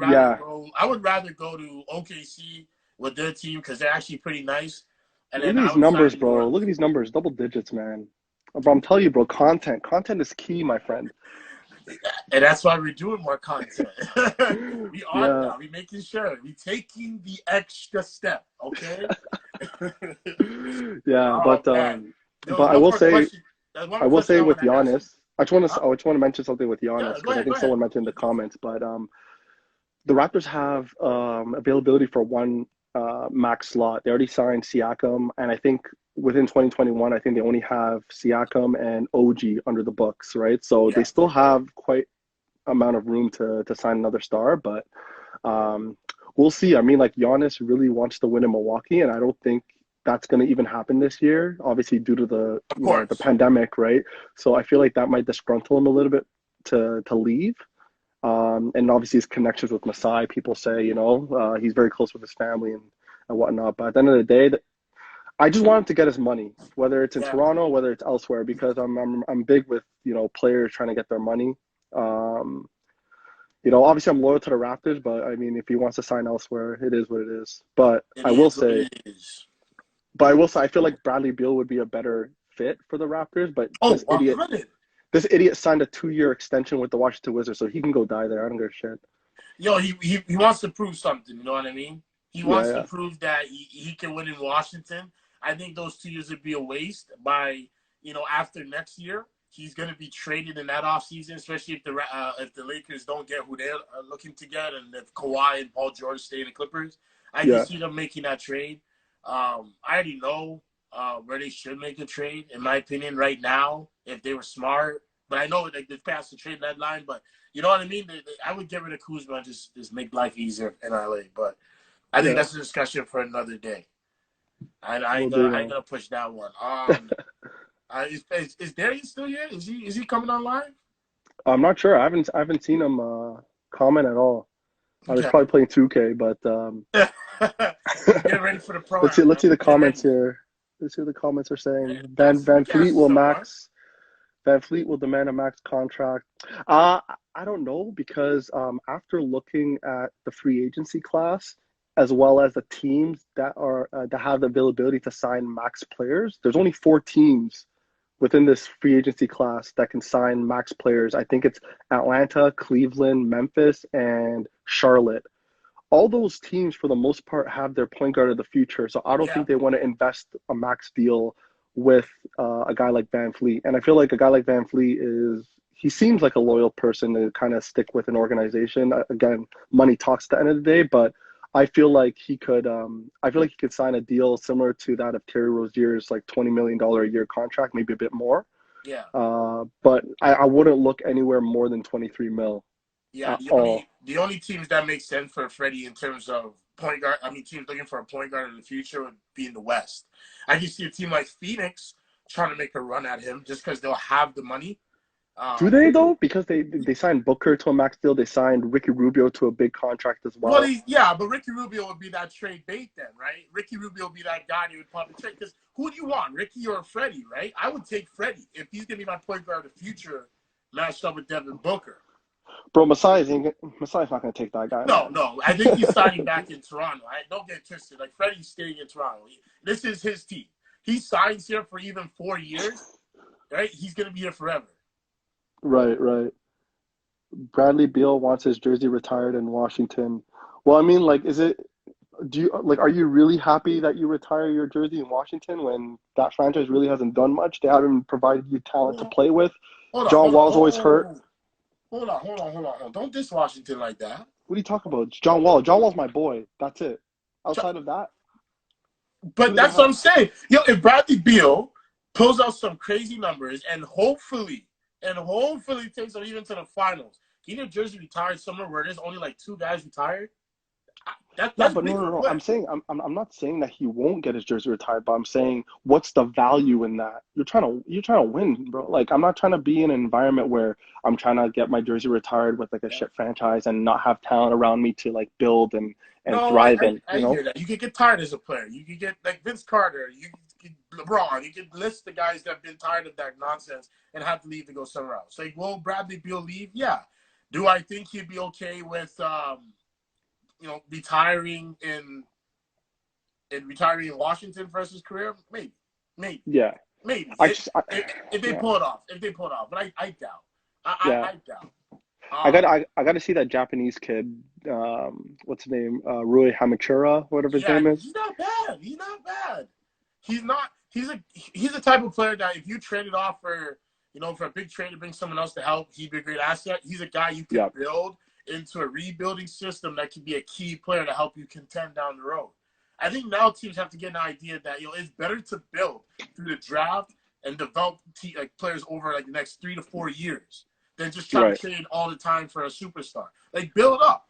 rather go to OKC with their team because they're actually pretty nice. And look at these numbers, bro. Look at these numbers, double digits, man. Bro, I'm telling you, bro, content is key, my friend. And that's why we're doing more content. We are now. We're making sure. We're taking the extra step, okay? Yeah, but I will say, I will say with Giannis, Huh? I just want to mention something with Yeah, Giannis go because I ahead, go think ahead. someone mentioned in the comments, but the Raptors have availability for one max slot. They already signed Siakam, and I think within 2021, I think they only have Siakam and OG under the books, right? So they Yeah, still have quite amount of room to sign another star, but um, we'll see. I mean, like Giannis really wants to win in Milwaukee, and I don't think that's going to even happen this year. Obviously, due to the of the course. pandemic, right? So I feel like that might disgruntle him a little bit to leave. And obviously his connections with Masai, people say, he's very close with his family and whatnot. But at the end of the day, I just want him to get his money, whether it's in Yeah, Toronto, whether it's elsewhere, because I'm big with players trying to get their money. Um, obviously I'm loyal to the Raptors, but I mean, if he wants to sign elsewhere, it is what it is. it is what it is. But I will say, I feel like Bradley Beal would be a better fit for the Raptors. But Oh, 100. this idiot signed a 2-year extension with the Washington Wizards, so he can go die there. I don't give a shit. Yo, he wants to prove something. You know what I mean? He Yeah, wants to yeah. prove that he can win in Washington. I think those 2 years would be a waste. After next year, he's going to be traded in that offseason, especially if the Lakers don't get who they're looking to get, and if Kawhi and Paul George stay in the Clippers. I can Yeah. see them making that trade. I already know where they should make a trade, in my opinion, right now, if they were smart. But I know they passed the trade deadline, but you know what I mean? I would get rid of Kuzma and just make life easier in LA. But I think Yeah, that's a discussion for another day. I we'll ain't do, gonna I ain't man. gonna push that one. Is Darius still here? Is he coming online? I'm not sure. I haven't seen him comment at all. I was Okay. probably playing 2K, but Get ready for the pro let's see. am, Let's bro. see the Get comments ready. here. Let's see what the comments are Yeah, saying. we Van can Fleet answer will someone. max. Van Fleet will demand a max contract. I don't know because after looking at the free agency class as well as the teams that have the availability to sign max players, there's only 4 teams within this free agency class that can sign max players. I think it's Atlanta, Cleveland, Memphis, and Charlotte. All those teams, for the most part, have their point guard of the future. So I don't Yeah, think they want to invest a max deal with a guy like Van Fleet. And I feel like a guy like Van Fleet he seems like a loyal person to kind of stick with an organization. Again, money talks at the end of the day, but I feel like he could sign a deal similar to that of Terry Rozier's like $20 million a year contract, maybe a bit more. yeah. But I wouldn't look anywhere more than 23 mil Yeah, at the all. only teams that make sense for Freddie in terms of point guard, I mean, teams looking for a point guard in the future would be in the West. I can see a team like Phoenix trying to make a run at him just because they'll have the money. Do they though? Because they signed Booker to a max deal. They signed Ricky Rubio to a big contract as Well, well. but Ricky Rubio would be that trade bait then, right? Ricky Rubio would be that guy you would probably trade because who do you want, Ricky or Freddie, right? I would take Freddie if he's gonna be my point guard of the future, matched up with Devin Booker. Bro, Masai's not gonna take that guy, No, man. no. I think he's signing back in Toronto. Don't get twisted. Like Freddie's staying in Toronto. This is his team. He signs here for even 4 years, right? He's gonna be here forever. Right, right. Bradley Beal wants his jersey retired in Washington. Well, I mean, like, are you really happy that you retire your jersey in Washington when that franchise really hasn't done much? They haven't provided you talent to Hold play with. on, John hold on. Wall's always hurt. Hold on. Don't diss Washington like that. What are you talking about? John Wall. John Wall's my boy. That's it. Outside of that, who But do they that's what have? I'm saying. If Bradley Beal pulls out some crazy numbers and hopefully takes them even to the finals, can your jersey retired somewhere where there's only like 2 guys retired? Yeah, That's but no, big no, no. request. I'm not saying that he won't get his jersey retired, but I'm saying what's the value in that? You're trying to win, bro. Like I'm not trying to be in an environment where I'm trying to get my jersey retired with like a Yeah. shit franchise and not have talent around me to like build and No, thrive in, I hear that. You can get tired as a player. You can get like Vince Carter. You can LeBron. You can list the guys that have been tired of that nonsense and have to leave to go somewhere else. Like, will Bradley Beal leave? Yeah. Do I think he'd be okay with retiring in Washington for his career? Maybe, maybe, Yeah. maybe. I just If they yeah. pull it off, but I doubt. Yeah. I doubt. I got Um, I got to see that Japanese kid. What's his name? Rui Hamatura, whatever his yeah, name is. he's not bad. He's not bad. He's not. he's the type of player that if you trade it off for for a big trade to bring someone else to help, he'd be a great asset. He's a guy you can build into a rebuilding system that can be a key player to help you contend down the road. I think now teams have to get an idea that it's better to build through the draft and develop players over the next 3 to 4 years than just try to trade all the time for a superstar. Build up.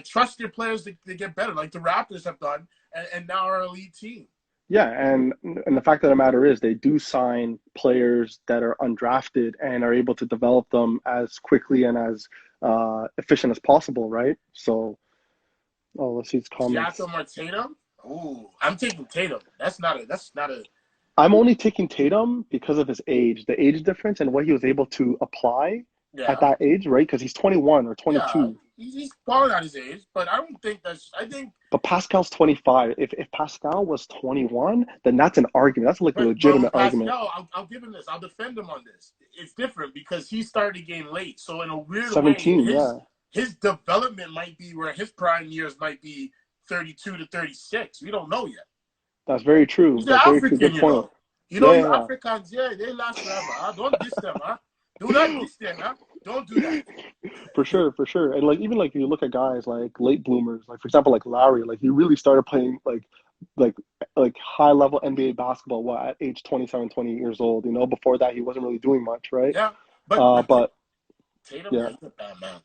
Trust your players to get better, like the Raptors have done, and now our elite team. Yeah, and the fact of the matter is they do sign players that are undrafted and are able to develop them as quickly and as efficient as possible, right? So, let's see his comments. Siakam or Tatum? Ooh, I'm taking Tatum. That's not a. I'm only taking Tatum because of his age, the age difference, and what he was able to apply at that age, right? Because he's 21 or 22. Yeah. He's balling at his age, but I don't think that's. I think. But Pascal's 25. If Pascal was 21, then that's an argument. That's a legitimate argument. I'll give him this. I'll defend him on this. It's different because he started the game late. So in a weird 17, way, his development might be where his prime years might be 32 to 36. We don't know yet. That's very true. He's that's African, very true. Good point. You Africans, they last forever. Huh? Don't diss them, huh? Do not diss them, huh? Don't do that. For sure. And even if you look at guys like late bloomers, for example, like Lowry, he really started playing like high level NBA basketball at age 27, 28 years old. Before that he wasn't really doing much, right? Yeah. But Tatum, he's a bad man.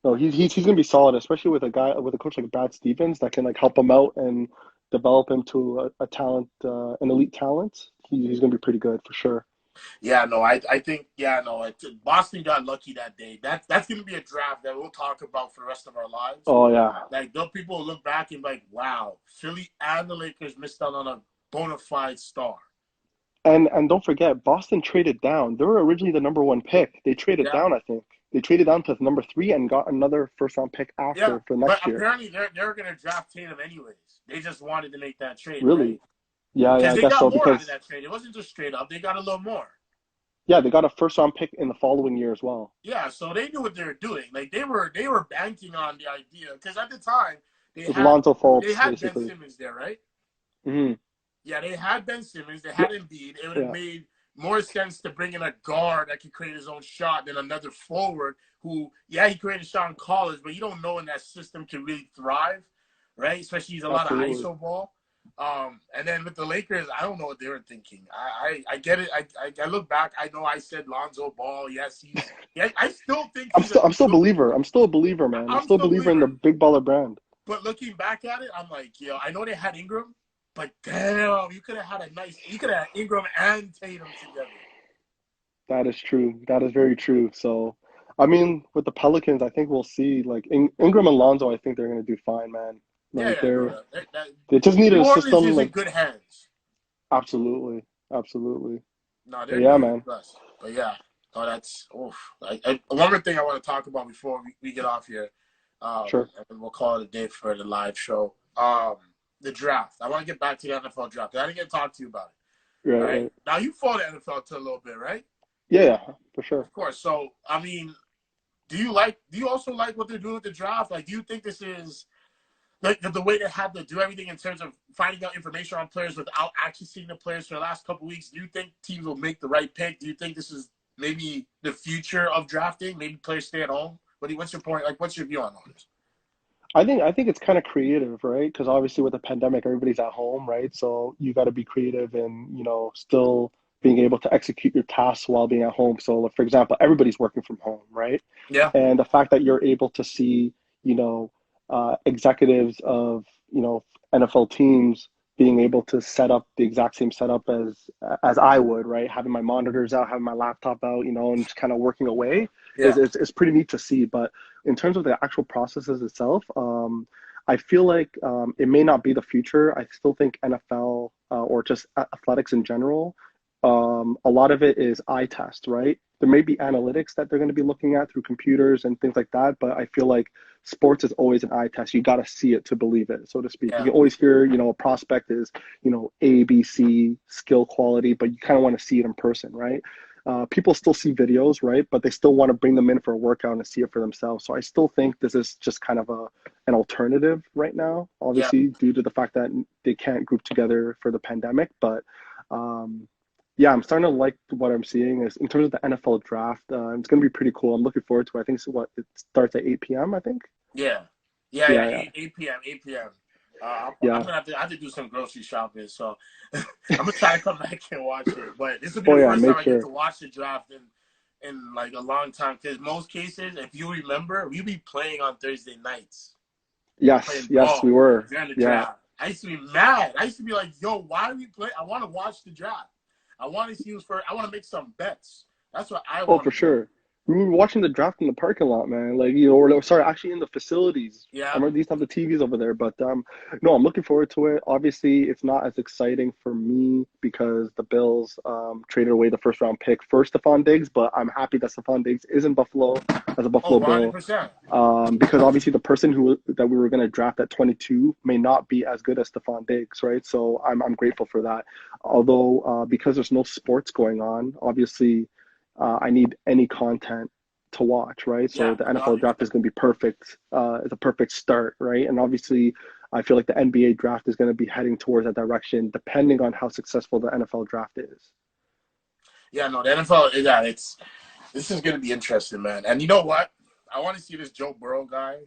No, he's gonna be solid, especially with a coach like Brad Stevens that can help him out and develop him to a talent, an elite talent. He's gonna be pretty good for sure. Yeah, no, I think Boston got lucky that day. That's going to be a draft that we'll talk about for the rest of our lives. Oh yeah, those people will look back and be like, wow, Philly and the Lakers missed out on a bona fide star. And don't forget, Boston traded down. They were originally the number 1 pick. They traded down, I think. They traded down to number 3 and got another first-round pick after for next year. But apparently they're going to draft Tatum anyways. They just wanted to make that trade. Really? Right? Yeah, I they guess got so. More out of that trade. It wasn't just straight up. They got a little more. Yeah, they got a first-round pick in the following year as well. Yeah, so they knew what they were doing. They were banking on the idea because at the time they had basically. Ben Simmons there, right? Mm-hmm. Yeah, they had Ben Simmons. They had Embiid. It would have made more sense to bring in a guard that could create his own shot than another forward who, he created a shot in college, but you don't know when that system can really thrive, right? Especially he's a lot of ISO ball. And then with the Lakers, I don't know what they were thinking. I get it. I look back. I know I said Lonzo Ball. Yes, I still think I'm still a believer. I'm still a believer, man. I'm still a believer in the big baller brand. But looking back at it, I'm like, I know they had Ingram, but damn, you could have had Ingram and Tatum together. That is true. That is very true. So, I mean, with the Pelicans, I think we'll see Ingram and Lonzo. I think they're going to do fine, man. They just needed a system. Is in good hands. Absolutely. No, they're man. But that's one more thing I want to talk about before we get off here. Sure. And we'll call it a day for the live show. The draft. I want to get back to the NFL draft. I didn't get to talk to you about it. Right. Now you follow the NFL to a little bit, right? Yeah, for sure. Of course. So I mean, do you also like what they're doing with the draft? Do you think this is the way they had to do everything in terms of finding out information on players without actually seeing the players for the last couple of weeks? Do you think teams will make the right pick? Do you think this is maybe the future of drafting? Maybe players stay at home? What's your point? What's your view on all this? I think it's kind of creative, right? Because obviously with the pandemic, everybody's at home, right? So you got to be creative and, still being able to execute your tasks while being at home. So, for example, everybody's working from home, right? Yeah. And the fact that you're able to see, executives of, NFL teams being able to set up the exact same setup as I would, right? Having my monitors out, having my laptop out, and just kind of working away is pretty neat to see. But in terms of the actual processes itself, I feel like it may not be the future. I still think NFL or just athletics in general, a lot of it is eye test, right? There may be analytics that they're going to be looking at through computers and things like that, but I feel like sports is always an eye test. You got to see it to believe it, so to speak. Yeah. You always hear, a prospect is, A, B, C, skill quality, but you kind of want to see it in person, right? People still see videos, right? But they still want to bring them in for a workout and see it for themselves. So I still think this is just kind of an alternative right now, obviously, due to the fact that they can't group together for the pandemic. But Yeah, I'm starting to like what I'm seeing is in terms of the NFL draft. It's going to be pretty cool. I'm looking forward to it. I think it starts at 8 p.m. I think. Yeah, Yeah, yeah, 8 p.m. 8 p.m. I'm yeah. gonna I have to do some grocery shopping, so I'm gonna try to come back and watch it. But this will be Oh the yeah, first time make I get sure. to watch the draft in like a long time. Because most cases, if you remember, we be playing on Thursday nights, Yes, playing yes, we ball were. during the Yeah. draft. I used to be mad. I used to be like, "Yo, why do we play? I want to watch the draft. I want to see who's first. I want to make some bets. That's what I Oh, want for to do." sure. We were watching the draft in the parking lot, man. Like, you know, or sorry, actually in the facilities. I Yeah, remember they used to have the TVs over there, but no, I'm looking forward to it. Obviously, it's not as exciting for me because the Bills traded away the first round pick for Stephon Diggs, but I'm happy that Stephon Diggs is in Buffalo as a oh, Buffalo Bill. 100%. Because obviously the person that we were going to draft at 22 may not be as good as Stephon Diggs, right? So I'm grateful for that. Although because there's no sports going on, obviously I need any content to watch, right? So Yeah, the no, NFL draft is going to be perfect. It's a perfect start, right? And obviously, I feel like the NBA draft is going to be heading towards that direction, depending on how successful the NFL draft is. yeah, no, the NFL. Yeah, this is gonna be interesting, man. And you know what? I want to see this Joe Burrow guy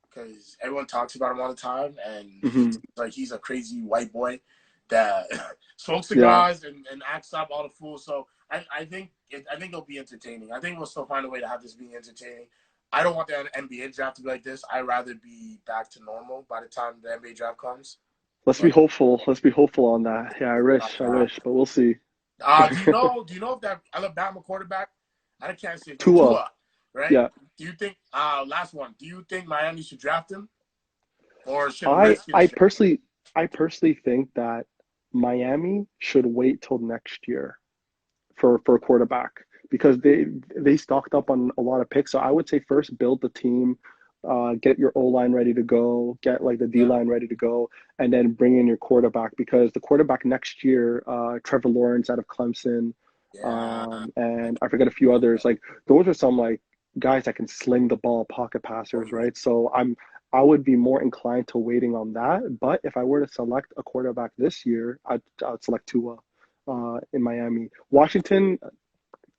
because everyone talks about him all the time, and Hmm. like he's a crazy white boy that smokes Yeah. cigars and acts up all the fools. So I think it'll be entertaining. I think we'll still find a way to have this being entertaining. I don't want the NBA draft to be like this. I'd rather be back to normal by the time the NBA draft comes. Let's be But hopeful. Let's be hopeful on that. Yeah, I wish, but we'll see. do you know if that Alabama quarterback? I can't say his name. Tua. Tua, right? Yeah. Do you think? Last one. Do you think Miami should draft him, or should the I Redskins? I personally I personally think that Miami should wait till next year for a quarterback because they stocked up on a lot of picks. So I would say first build the team, get your O line ready to go, get like the D Yeah, line ready to go, and then bring in your quarterback because the quarterback next year, Trevor Lawrence out of Clemson, yeah. and I forget a few others. Like those are some like guys that can sling the ball, pocket Oh passers, yeah. right? So I would be more inclined to waiting on that. But if I were to select a quarterback this year, I'd select Tua in Miami. Washington,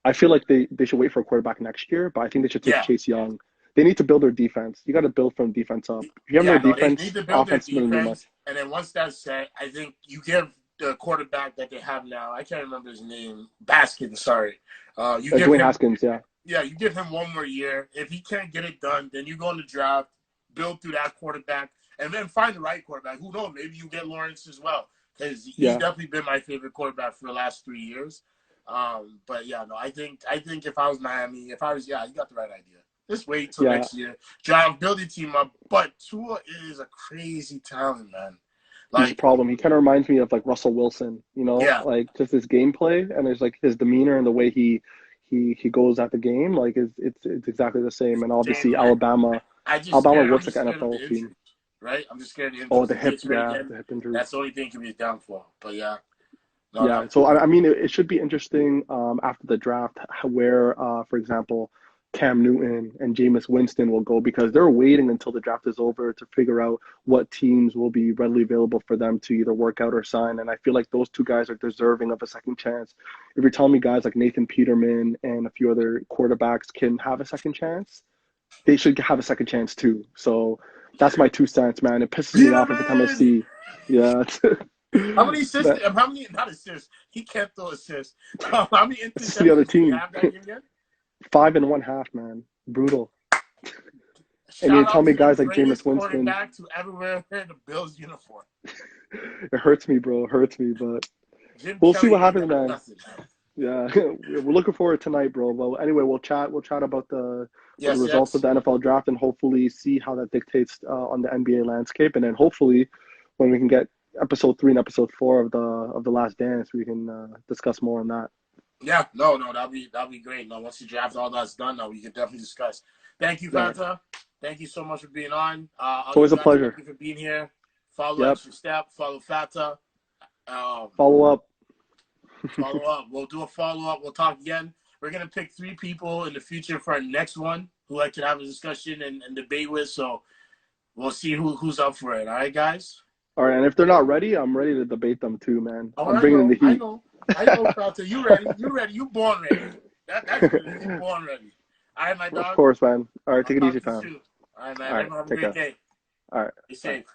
I feel like they should wait for a quarterback next year, but I think they should take Yeah. Chase Young. They need to build their defense. You got to build from defense up. If you have no Yeah, no, they need defense, to build their offense doesn't do much. defense, and then once that's set, I think you give the quarterback that they have now. I can't remember his name. Baskin, sorry. You give Dwayne him, Haskins, yeah. yeah, you give him one more year. If he can't get it done, then you go in the draft, build through that quarterback, and then find the right quarterback. Who knows? Maybe you get Lawrence as well, because he's Yeah. definitely been my favorite quarterback for the last 3 years. But yeah, no, I think if I was Miami, if I was, yeah, you got the right idea. Just wait till Yeah. next year. John, build your team up. But Tua is a crazy talent, man. He's a Like, problem. He kind of reminds me of like Russell Wilson, you know, yeah, like just his gameplay and there's like his demeanor and the way he goes at the game, like it's exactly the same. And same obviously here. Alabama I'm works like just an scared of the NFL team. injuries, right? I'm just scared of the Oh, injuries. the If he hip, gets hurt yeah, again, the hip injury. that's the only thing can be his downfall. But yeah, no, Yeah, no. so I mean, it should be interesting after the draft where, for example, Cam Newton and Jameis Winston will go because they're waiting until the draft is over to figure out what teams will be readily available for them to either work out or sign. And I feel like those two guys are deserving of a second chance. If you're telling me guys like Nathan Peterman and a few other quarterbacks can have a second chance, they should have a second chance too. So that's my 2 cents, man. It pisses me off every time I Peterman! see, yeah, How many assists? that How many, not assists. He can't throw assists. How many it's the other interceptions did he team. have that game again? 5.5, man. Brutal. And you Shout tell out me to the guys like Jameis greatest Winston, quarterback to ever wear the Bills uniform. it hurts me, bro. It hurts me, but Jim we'll see Kelly what ain't happens, got man. nothing. Yeah, we're looking forward tonight, bro. Well, anyway, we'll chat about the Yes, results of yes. the NFL draft and hopefully see how that dictates on the NBA landscape. And then hopefully, when we can get episode 3 and episode 4 of the Last Dance, we can discuss more on that. Yeah, no, that'll be great. No, once the draft all that's done, no, we can definitely discuss. Thank you, Yeah, Fanta. Thank you so much for being on. it's All you always a guys, thank pleasure. you for being here. Follow Yep. Extra Step, follow Fata. Um, Follow up. follow up. We'll do a follow up. We'll talk again. We're gonna pick 3 people in the future for our next one who I can have a discussion and debate with. So we'll see who's up for it. All right, guys. All right, and if they're not ready, I'm ready to debate them too, man. Oh, I'm I bringing in the know, I heat. know. I know, Fatah. You ready? You ready? You born ready? That's what it is. You born ready. All right, my Of dog. course, man. All right, I'll take it talk easy, to you fam. soon. All right, All man. right, Everyone have a take great care. day. All right, Be bye. safe.